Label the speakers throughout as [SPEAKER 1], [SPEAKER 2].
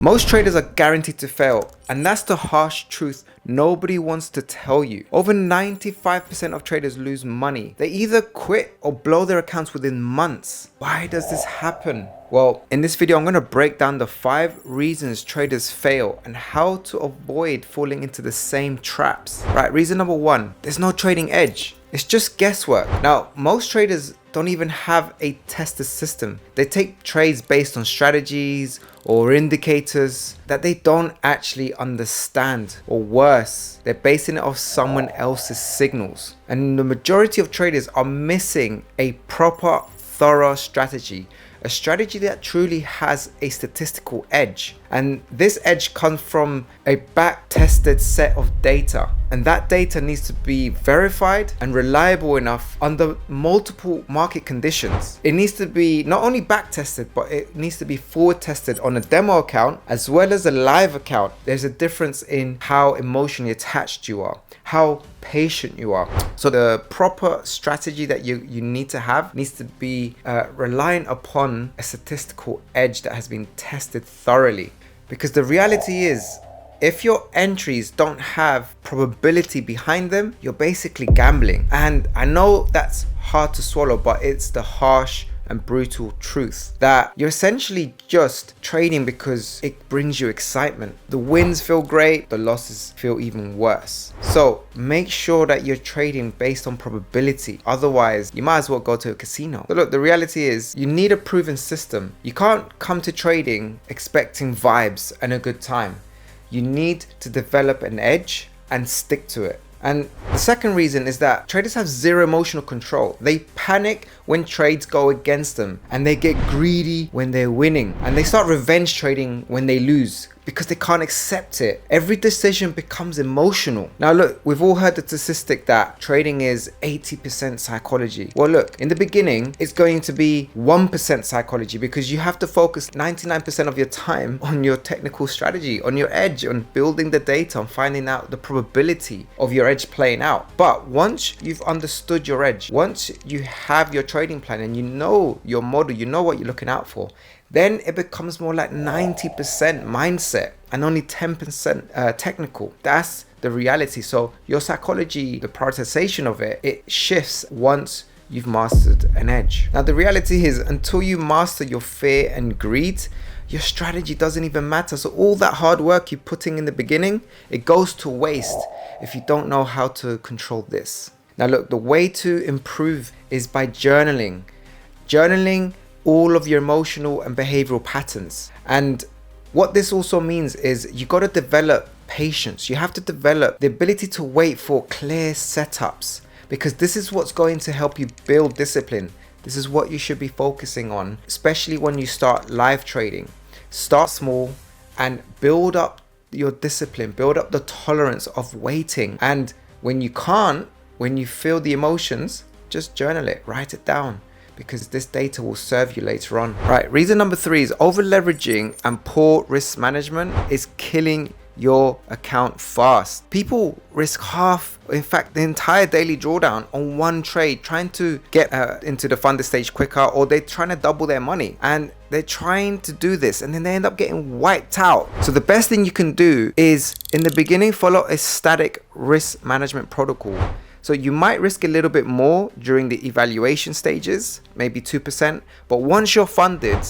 [SPEAKER 1] Most traders are guaranteed to fail, and that's the harsh truth nobody wants to tell you. Over 95% of traders lose money. They either quit or blow their accounts within months. Why does this happen? Well, in this video, I'm going to break down the 5 reasons traders fail and how to avoid falling into the same traps. Right, reason number 1, there's no trading edge. It's just guesswork. Now, most traders don't even have a tested system. They take trades based on strategies or indicators that they don't actually understand, or worse, they're basing it off someone else's signals. And the majority of traders are missing a proper, thorough strategy. A strategy that truly has a statistical edge. And this edge comes from a back-tested set of data. And that data needs to be verified and reliable enough under multiple market conditions. It needs to be not only back-tested, but it needs to be forward-tested on a demo account as well as a live account. There's a difference in how emotionally attached you are, how patient you are. So the proper strategy that you need to have needs to be reliant upon a statistical edge that has been tested thoroughly. Because the reality is, if your entries don't have probability behind them, you're basically gambling. And I know that's hard to swallow, but it's the harsh and brutal truth that you're essentially just trading because it brings you excitement. The wins feel great, the losses feel even worse. So make sure that you're trading based on probability. Otherwise, you might as well go to a casino. But look, the reality is you need a proven system. You can't come to trading expecting vibes and a good time. You need to develop an edge and stick to it. And the second reason is that traders have zero emotional control. They panic when trades go against them, and they get greedy when they're winning, and they start revenge trading when they lose because they can't accept it. Every decision becomes emotional. Now look, we've all heard the statistic that trading is 80% psychology. Well look, in the beginning, it's going to be 1% psychology because you have to focus 99% of your time on your technical strategy, on your edge, on building the data, on finding out the probability of your edge playing out. But once you've understood your edge, once you have your trading plan and you know your model, you know what you're looking out for, then it becomes more like 90% mindset and only 10% technical. That's the reality. So your psychology, the prioritization of it, it shifts once you've mastered an edge. Now the reality is, until you master your fear and greed, your strategy doesn't even matter. So all that hard work you're putting in the beginning, it goes to waste if you don't know how to control this. Now look, the way to improve is by journaling. Journaling all of your emotional and behavioral patterns. And what this also means is you got to develop patience. You have to develop the ability to wait for clear setups, because this is what's going to help you build discipline. This is what you should be focusing on, especially when you start live trading. Start small and build up your discipline, build up the tolerance of waiting. And when you can't, when you feel the emotions, just journal it, write it down, because this data will serve you later on. Right, reason number 3 is over leveraging and poor risk management is killing your account fast. People risk half, in fact the entire daily drawdown on one trade, trying to get into the funded stage quicker, or they're trying to double their money, and they're trying to do this and then they end up getting wiped out. So the best thing you can do is, in the beginning, follow a static risk management protocol. So you might risk a little bit more during the evaluation stages, maybe 2%, but once you're funded,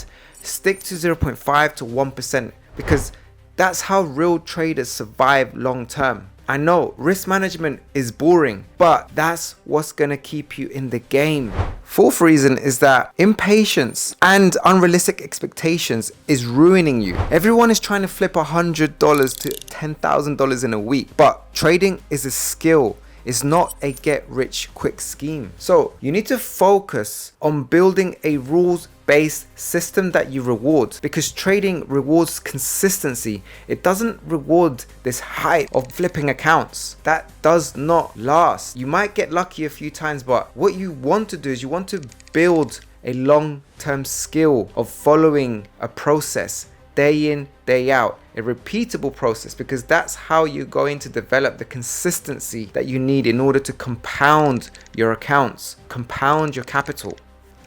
[SPEAKER 1] stick to 0.5 to 1%, because that's how real traders survive long term. I know risk management is boring, but that's what's gonna keep you in the game. 4th reason is that impatience and unrealistic expectations is ruining you. Everyone is trying to flip $100 to $10,000 in a week, but trading is a skill. It's not a get rich quick scheme. So you need to focus on building a rules-based system that you reward, because trading rewards consistency. It doesn't reward this hype of flipping accounts. That does not last. You might get lucky a few times, but what you want to do is you want to build a long-term skill of following a process day in, day out, a repeatable process, because that's how you're going to develop the consistency that you need in order to compound your accounts, compound your capital.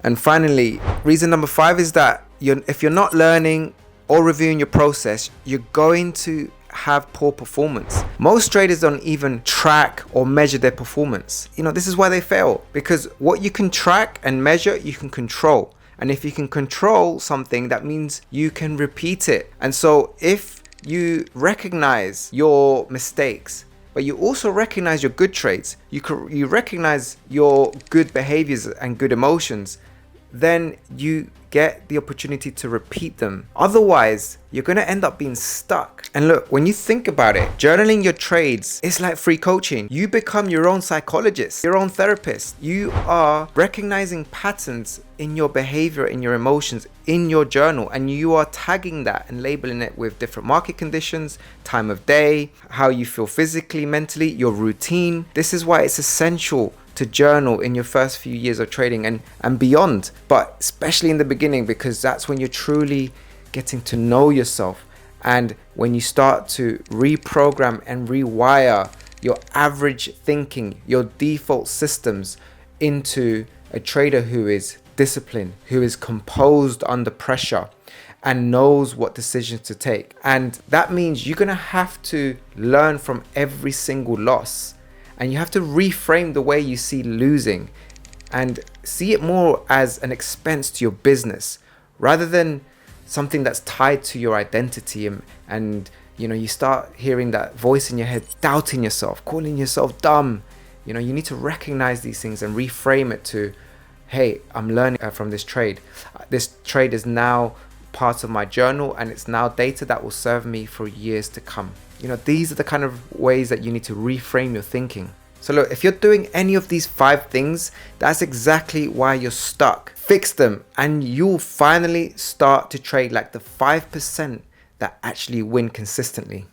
[SPEAKER 1] And finally, reason number 5 is that if you're not learning or reviewing your process, you're going to have poor performance. Most traders don't even track or measure their performance. This is why they fail, because what you can track and measure, you can control. And if you can control something, that means you can repeat it. And so if you recognize your mistakes, but you also recognize your good traits, you recognize your good behaviors and good emotions, then you get the opportunity to repeat them. Otherwise, you're going to end up being stuck. And look, when you think about it, journaling your trades is like free coaching. You become your own psychologist, your own therapist. You are recognizing patterns in your behavior, in your emotions, in your journal, and you are tagging that and labeling it with different market conditions, time of day, how you feel physically, mentally, your routine. This is why it's essential to journal in your first few years of trading and beyond, but especially in the beginning, because that's when you're truly getting to know yourself, and when you start to reprogram and rewire your average thinking, your default systems, into a trader who is disciplined, who is composed under pressure, and knows what decisions to take. And that means you're gonna have to learn from every single loss. And you have to reframe the way you see losing and see it more as an expense to your business rather than something that's tied to your identity. And you start hearing that voice in your head, doubting yourself, calling yourself dumb. You need to recognize these things and reframe it to, hey, I'm learning from this trade. This trade is now part of my journal, and it's now data that will serve me for years to come. These are the kind of ways that you need to reframe your thinking. So look, if you're doing any of these 5 things, that's exactly why you're stuck. Fix them and you'll finally start to trade like the 5% that actually win consistently.